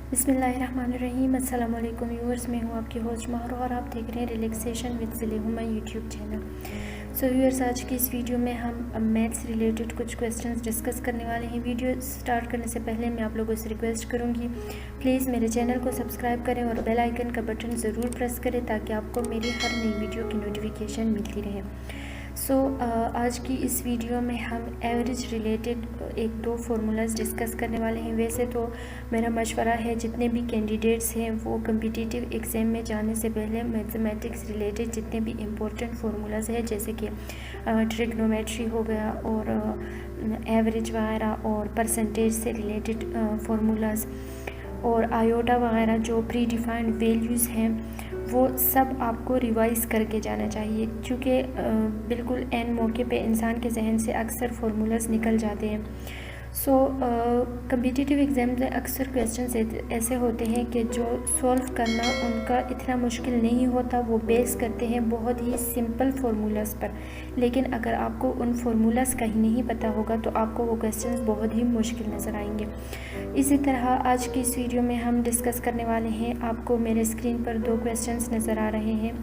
बिस्मिल्लाहिर्रहमानिर्रहीम। अस्सलाम वालेकुम व्यूअर्स, मैं हूँ आपकी होस्ट माहरा और आप देख रहे हैं relaxation with Zalihuma YouTube channel. So viewers, आज की इस वीडियो में हम मैथ्स रिलेटेड कुछ क्वेश्चंस डिस्कस करने वाले हैं। वीडियो स्टार्ट करने से पहले मैं आप लोगों से रिक्वेस्ट करूँगी, प्लीज़ मेरे चैनल को सब्सक्राइब करें और बेल आइकन का बटन ज़रूर प्रेस करें ताकि आपको मेरी हर नई वीडियो की नोटिफिकेशन मिलती रहे। आज की इस वीडियो में हम एवरेज रिलेटेड एक दो फार्मूलाज डिस्कस करने वाले हैं। वैसे तो मेरा मशवरा है जितने भी कैंडिडेट्स हैं वो कम्पिटिटिव एग्ज़ाम में जाने से पहले मैथमेटिक्स रिलेटेड जितने भी इम्पोर्टेंट फार्मूलाज हैं, जैसे कि ट्रिग्नोमेट्री हो गया और एवरेज वगैरह और परसेंटेज से रिलेटेड फार्मूलाज और आयोटा वगैरह जो प्री डिफाइंड वैल्यूज़ हैं वो सब आपको रिवाइज़ करके जाना चाहिए, क्योंकि बिल्कुल एन मौके पे इंसान के जहन से अक्सर फार्मूलाज निकल जाते हैं। कम्पिटिटिव एग्ज़ाम में अक्सर क्वेश्चन ऐसे होते हैं कि जो सॉल्व करना उनका इतना मुश्किल नहीं होता, वो बेस करते हैं बहुत ही सिंपल फार्मूलाज पर। लेकिन अगर आपको उन फार्मूलाज का ही नहीं पता होगा तो आपको वो क्वेश्चंस बहुत ही मुश्किल नज़र आएंगे। इसी तरह आज की इस वीडियो में हम डिस्कस करने वाले हैं, आपको मेरे स्क्रीन पर दो क्वेश्चंस नज़र आ रहे हैं।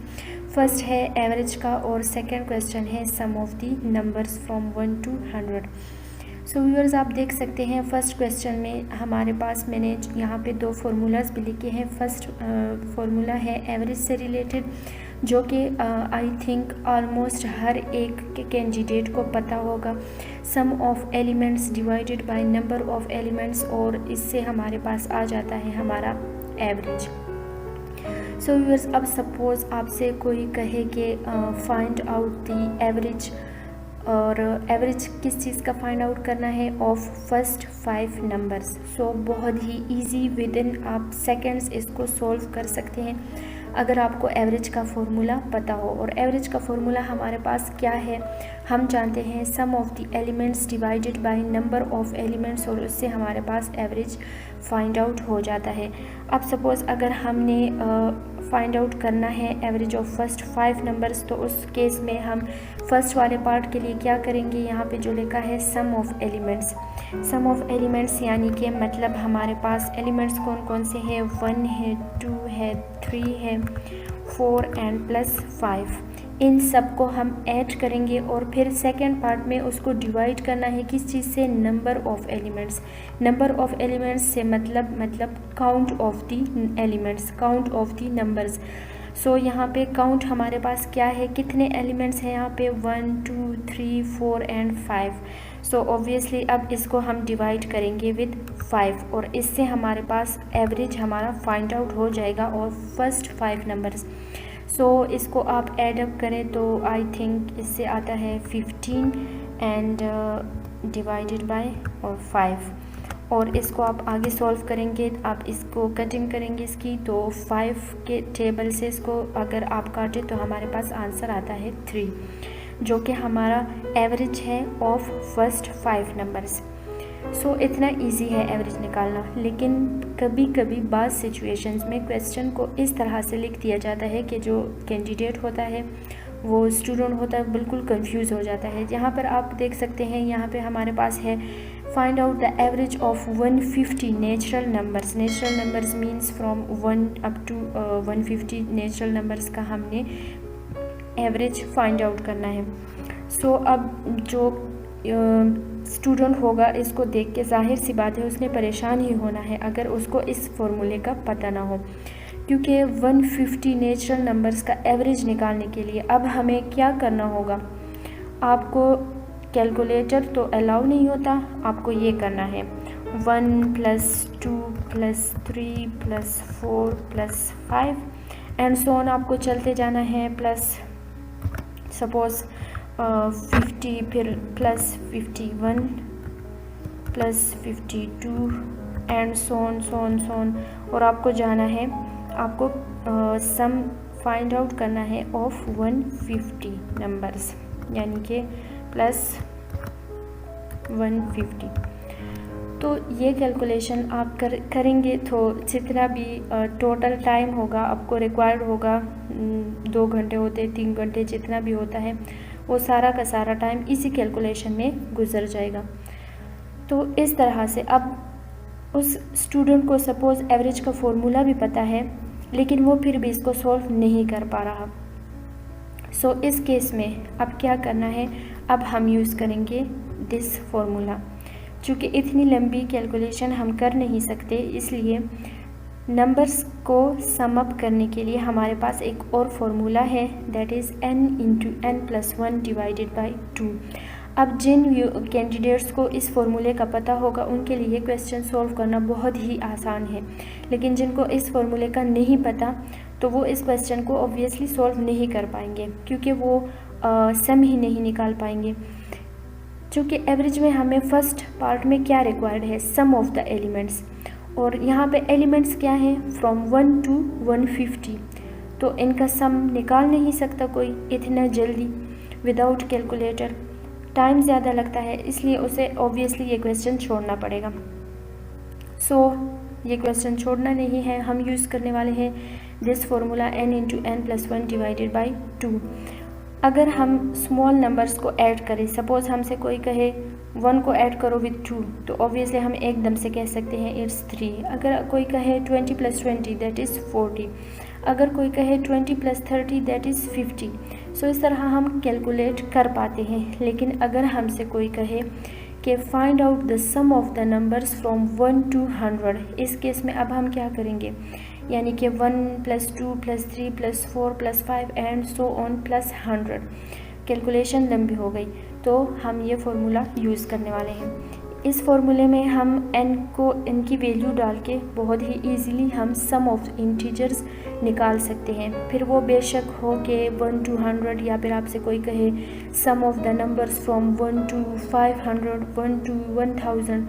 फर्स्ट है एवरेज का और सेकंड क्वेश्चन है sum of the numbers from 1 to 100। So viewers, आप देख सकते हैं फर्स्ट क्वेश्चन में हमारे पास मैंने यहाँ पे दो फार्मूलाज भी लिखे हैं। फर्स्ट फार्मूला है एवरेज से रिलेटेड, जो कि आई थिंक ऑलमोस्ट हर एक के कैंडिडेट को पता होगा। Sum of elements divided by number of elements, और इससे हमारे पास आ जाता है हमारा एवरेज। सो व्यूअर्स, अब सपोज़ आपसे कोई कहे कि फाइंड आउट द एवरेज, और एवरेज किस चीज़ का फाइंड आउट करना है, ऑफ फर्स्ट 5 नंबर्स। बहुत ही इजी, विद इन आप सेकेंड्स इसको सॉल्व कर सकते हैं अगर आपको एवरेज का फॉर्मूला पता हो। और एवरेज का फॉर्मूला हमारे पास क्या है, हम जानते हैं sum of the elements divided by number of elements, और उससे हमारे पास एवरेज फाइंड आउट हो जाता है। अब सपोज़ अगर हमने फाइंड आउट करना है एवरेज ऑफ फर्स्ट 5 नंबर्स, तो उस केस में हम फर्स्ट वाले पार्ट के लिए क्या करेंगे, यहाँ पे जो लिखा है sum of elements. Sum of elements यानी कि मतलब हमारे पास एलिमेंट्स कौन कौन से हैं, 1 है, 2 है, 3 है, 4 एंड प्लस 5। इन सब को हम ऐड करेंगे और फिर सेकेंड पार्ट में उसको डिवाइड करना है किस चीज़ से, number of elements. Number of elements से मतलब count of the elements, count of the numbers. यहाँ पे काउंट हमारे पास क्या है, कितने एलिमेंट्स हैं यहाँ पे, 1 2 3 4 एंड 5। ऑब्वियसली अब इसको हम डिवाइड करेंगे विद 5 और इससे हमारे पास एवरेज हमारा फाइंड आउट हो जाएगा और फर्स्ट 5 नंबर्स। इसको आप ऐड अप करें तो आई थिंक इससे आता है 15 एंड डिवाइडेड बाय और 5, और इसको आप आगे सॉल्व करेंगे, आप इसको कटिंग करेंगे इसकी, तो 5 के टेबल से इसको अगर आप काटें तो हमारे पास आंसर आता है 3, जो कि हमारा एवरेज है ऑफ फर्स्ट 5 नंबर्स। इतना इजी है एवरेज निकालना। लेकिन कभी कभी बाज़ सिचुएशंस में क्वेश्चन को इस तरह से लिख दिया जाता है कि जो कैंडिडेट होता है, वो स्टूडेंट होता है, बिल्कुल कंफ्यूज हो जाता है। यहाँ पर आप देख सकते हैं, यहाँ पे हमारे पास है find out the average of 150 natural numbers. Natural numbers means from 1 up to 150 natural numbers का हमने एवरेज फाइंड आउट करना है। अब जो स्टूडेंट होगा, इसको देख के जाहिर सी बात है उसने परेशान ही होना है अगर उसको इस फॉर्मूले का पता ना हो, क्योंकि 150 नेचुरल नंबर्स का एवरेज निकालने के लिए अब हमें क्या करना होगा, आपको कैलकुलेटर तो अलाउ नहीं होता, आपको ये करना है 1 + 2 + 3 + 4 + 5 एंड सो ऑन, आपको चलते जाना है, प्लस सपोज़ 50, फिर +51 +52 एंड सो ऑन, और आपको जाना है, आपको सम फाइंड आउट करना है ऑफ 150 नंबर्स, यानी कि प्लस 150। तो ये कैलकुलेशन आप करेंगे तो जितना भी टोटल टाइम होगा आपको रिक्वायर्ड होगा, 2 घंटे होते, 3 घंटे, जितना भी होता है वो सारा का सारा टाइम इसी कैलकुलेशन में गुजर जाएगा। तो इस तरह से अब उस स्टूडेंट को सपोज़ एवरेज का फॉर्मूला भी पता है लेकिन वो फिर भी इसको सॉल्व नहीं कर पा रहा। सो इस केस में अब क्या करना है, अब हम यूज़ करेंगे दिस फॉर्मूला। चूँकि इतनी लंबी कैलकुलेशन हम कर नहीं सकते, इसलिए नंबर्स को सम अप करने के लिए हमारे पास एक और फॉर्मूला है, that is n into n+1 divided by 2। अब जिन कैंडिडेट्स को इस फॉर्मूले का पता होगा उनके लिए क्वेश्चन सॉल्व करना बहुत ही आसान है, लेकिन जिनको इस फॉर्मूले का नहीं पता तो वो इस क्वेश्चन को ऑब्वियसली सॉल्व नहीं कर पाएंगे, क्योंकि वो सम ही नहीं निकाल पाएंगे। चूँकि एवरेज में हमें फर्स्ट पार्ट में क्या रिक्वायर्ड है, सम ऑफ द एलिमेंट्स, और यहाँ पे एलिमेंट्स क्या हैं, फ्रॉम 1 to 150। तो इनका सम निकाल नहीं सकता कोई इतना जल्दी विदाउट कैलकुलेटर, टाइम ज़्यादा लगता है, इसलिए उसे ऑब्वियसली ये क्वेश्चन छोड़ना पड़ेगा। सो ये क्वेश्चन छोड़ना नहीं है, हम यूज़ करने वाले हैं this formula n into n+1 divided by 2। अगर हम स्मॉल नंबर्स को ऐड करें, सपोज़ हमसे कोई कहे 1 को ऐड करो विथ 2, तो ऑब्वियसली हम एकदम से कह सकते हैं इट्स 3। अगर कोई कहे 20 + 20 दैट इज़ 40, अगर कोई कहे 20 + 30 दैट इज़ 50। सो इस तरह हम कैलकुलेट कर पाते हैं। लेकिन अगर हमसे कोई कहे कि find out the sum of the numbers from 1 to 100, इस केस में अब हम क्या करेंगे, यानी कि 1 + 2 + 3 + 4 + 5 and so on plus 100। Calculation लंबी हो गई, तो हम ये फार्मूला यूज़ करने वाले हैं। इस फार्मूले में हम n को इनकी वैल्यू डाल के बहुत ही ईजीली हम सम ऑफ इंटीजर्स निकाल सकते हैं। फिर वो बेशक हो कि 1 to 100, या फिर आपसे कोई कहे sum of the numbers from 1 to 500, 1 to 1000,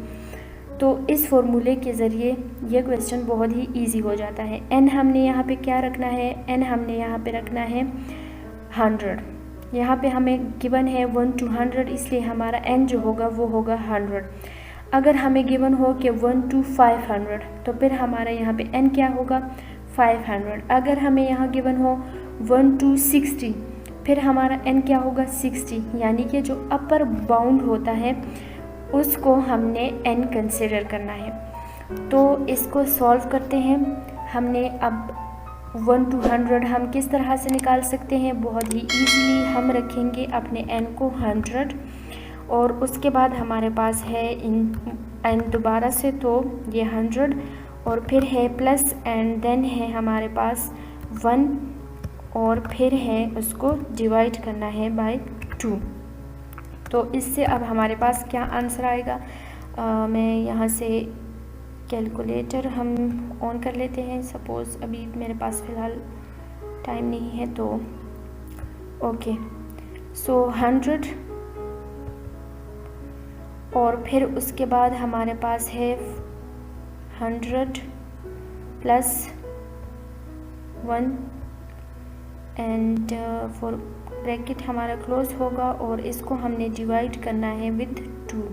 तो इस फॉर्मूले के ज़रिए ये क्वेश्चन बहुत ही इजी हो जाता है। n हमने यहाँ पे क्या रखना है, n हमने यहाँ पे रखना है 100। यहाँ पे हमें गिवन है 1 to 100, इसलिए हमारा n जो होगा वो होगा 100। अगर हमें गिवन हो कि 1 to 500, तो फिर हमारा यहाँ पे n क्या होगा 500। अगर हमें यहाँ गिवन हो 1 to 60, फिर हमारा n क्या होगा 60, यानी कि जो अपर बाउंड होता है उसको हमने n कंसिडर करना है। तो इसको सॉल्व करते हैं। हमने अब 1 to 100 हम किस तरह से निकाल सकते हैं, बहुत ही ईजीली हम रखेंगे अपने n को 100, और उसके बाद हमारे पास है n दोबारा से, तो ये 100, और फिर है प्लस एंड देन है हमारे पास 1, और फिर है उसको डिवाइड करना है बाय 2। तो इससे अब हमारे पास क्या आंसर आएगा, मैं यहाँ से कैलकुलेटर हम ऑन कर लेते हैं। सपोज़ अभी मेरे पास फ़िलहाल टाइम नहीं है, तो ओके। सो 100, और फिर उसके बाद हमारे पास है 100 प्लस 1 एंड फॉर ब्रैकेट हमारा क्लोज होगा, और इसको हमने डिवाइड करना है विद 2।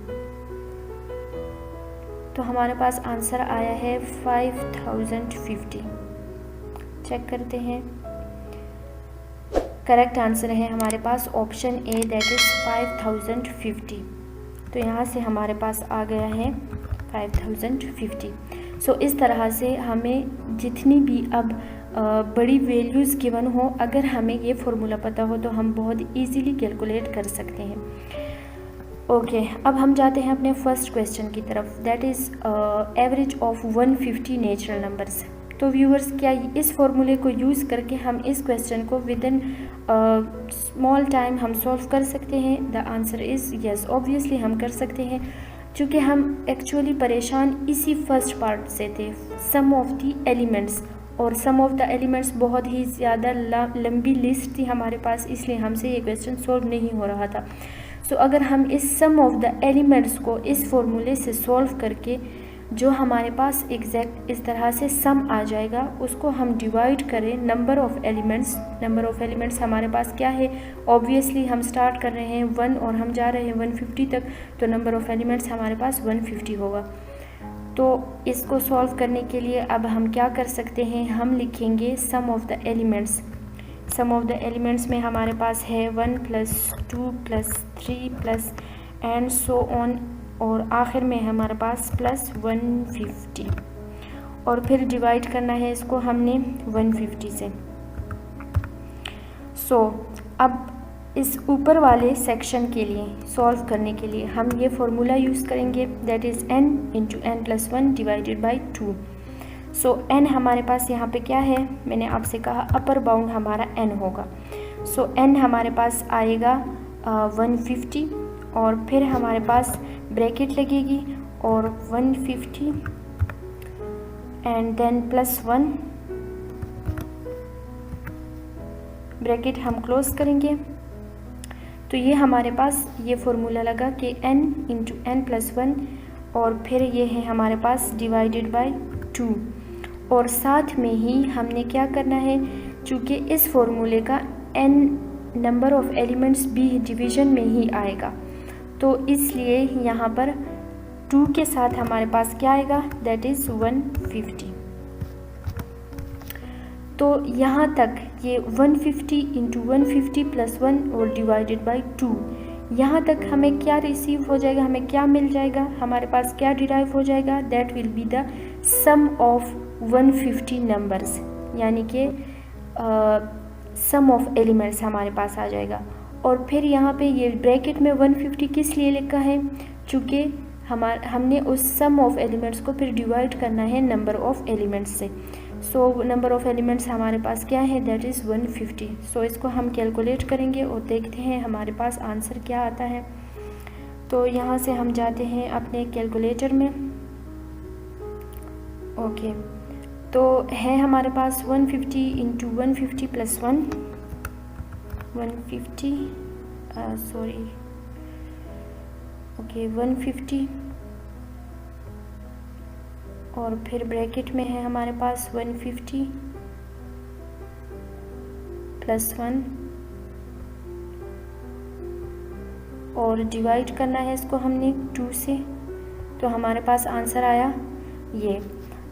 तो हमारे पास आंसर आया है 5050। चेक करते हैं, करेक्ट आंसर है हमारे पास ऑप्शन ए, दैट इज़ 5050। तो यहाँ से हमारे पास आ गया है 5050। सो इस तरह से हमें जितनी भी अब बड़ी वैल्यूज़ गिवन हो, अगर हमें ये फार्मूला पता हो तो हम बहुत इजीली कैलकुलेट कर सकते हैं। ओके, अब हम जाते हैं अपने फर्स्ट क्वेश्चन की तरफ, that is average of 150 natural numbers. तो व्यूअर्स, क्या इस फॉर्मूले को यूज़ करके हम इस क्वेश्चन को विद इन स्मॉल टाइम हम सॉल्व कर सकते हैं? The answer is yes, obviously हम कर सकते हैं, क्योंकि हम एक्चुअली परेशान इसी फर्स्ट पार्ट से थे, सम ऑफ द एलिमेंट्स। और सम ऑफ द एलिमेंट्स बहुत ही ज़्यादा लंबी लिस्ट थी हमारे पास, इसलिए हमसे ये क्वेश्चन सॉल्व नहीं हो रहा था। सो अगर हम इस सम ऑफ द एलिमेंट्स को इस फॉर्मूले से सॉल्व करके जो हमारे पास एग्जैक्ट इस तरह से सम आ जाएगा, उसको हम डिवाइड करें number of elements. Number of elements हमारे पास क्या है, ऑब्वियसली हम स्टार्ट कर रहे हैं 1 और हम जा रहे हैं 150 तक, तो नंबर ऑफ़ एलिमेंट्स हमारे पास 150 होगा। तो इसको सॉल्व करने के लिए अब हम क्या कर सकते हैं, हम लिखेंगे sum of the elements. Sum of the elements में हमारे पास है 1 + 2 + 3 + एंड सो ऑन और आखिर में हमारे पास प्लस 150 और फिर डिवाइड करना है इसको हमने 150 से। अब इस ऊपर वाले सेक्शन के लिए सॉल्व करने के लिए हम ये फॉर्मूला यूज़ करेंगे, that is n into n plus 1 divided by 2। n हमारे पास यहाँ पे क्या है, मैंने आपसे कहा अपर बाउंड हमारा n होगा। n हमारे पास आएगा 150 और फिर हमारे पास ब्रैकेट लगेगी और 150 एंड देन प्लस 1 ब्रैकेट हम क्लोज करेंगे। तो ये हमारे पास ये फॉर्मूला लगा कि n इंटू n प्लस 1 और फिर ये है हमारे पास डिवाइडेड बाय 2 और साथ में ही हमने क्या करना है, चूँकि इस फॉर्मूले का n नंबर ऑफ एलिमेंट्स भी डिवीज़न में ही आएगा, तो इसलिए यहाँ पर 2 के साथ हमारे पास क्या आएगा, दैट इज़ 150। तो यहाँ तक ये 150 इंटू 150 प्लस 1 और डिवाइडेड बाई 2, यहाँ तक हमें क्या रिसीव हो जाएगा, हमें क्या मिल जाएगा, हमारे पास क्या डिराइव हो जाएगा, that will be the sum of 150 numbers, यानी कि सम ऑफ एलिमेंट्स हमारे पास आ जाएगा। और फिर यहाँ पे ये ब्रैकेट में 150 किस लिए लिखा है, चूँकि हमने उस सम ऑफ एलिमेंट्स को फिर डिवाइड करना है नंबर ऑफ एलिमेंट्स से। नंबर ऑफ एलिमेंट्स हमारे पास क्या है, दैट इज़ 150। इसको हम कैलकुलेट करेंगे और देखते हैं हमारे पास आंसर क्या आता है। तो यहाँ से हम जाते हैं अपने कैलकुलेटर में। ओके, तो है हमारे पास 150 इंटू 150 प्लस 1 150 150 और फिर ब्रैकेट में है हमारे पास 150 प्लस 1 और डिवाइड करना है इसको हमने 2 से, तो हमारे पास आंसर आया ये।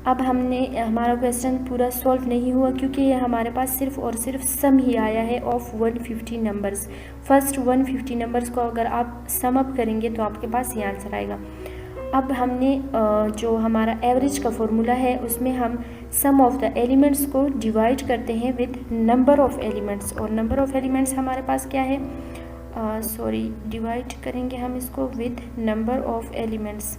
अब हमारा क्वेश्चन पूरा सॉल्व नहीं हुआ क्योंकि ये हमारे पास सिर्फ और सिर्फ सम ही आया है ऑफ 150 नंबर्स। फर्स्ट 150 नंबर्स को अगर आप सम अप करेंगे तो आपके पास ये आंसर आएगा। अब हमने जो हमारा एवरेज का फॉर्मूला है उसमें हम सम ऑफ द एलिमेंट्स को डिवाइड करते हैं विद नंबर ऑफ एलिमेंट्स, और नंबर ऑफ एलिमेंट्स हमारे पास क्या है, डिवाइड करेंगे हम इसको विद नंबर ऑफ एलिमेंट्स,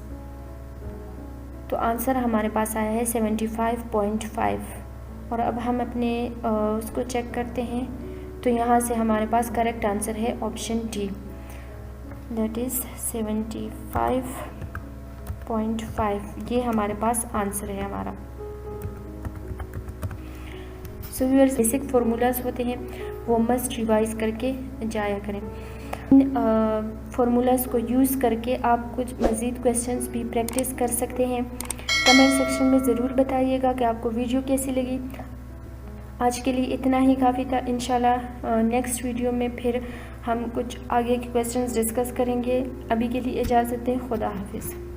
तो आंसर हमारे पास आया है 75.5। और अब हम अपने उसको चेक करते हैं, तो यहाँ से हमारे पास करेक्ट आंसर है ऑप्शन डी, दैट इज़ 75.5। ये हमारे पास आंसर है हमारा। सो व्यूअर्स, बेसिक फार्मूलाज होते हैं वो मस्ट रिवाइज करके जाया करें। फार्मूलाज को यूज़ करके आप कुछ मज़ीद क्वेश्चंस भी प्रैक्टिस कर सकते हैं। कमेंट सेक्शन में ज़रूर बताइएगा कि आपको वीडियो कैसी लगी। आज के लिए इतना ही काफ़ी था। इंशाल्लाह नेक्स्ट वीडियो में फिर हम कुछ आगे के क्वेश्चंस डिस्कस करेंगे। अभी के लिए इजाज़त दें। खुदा हाफिज़।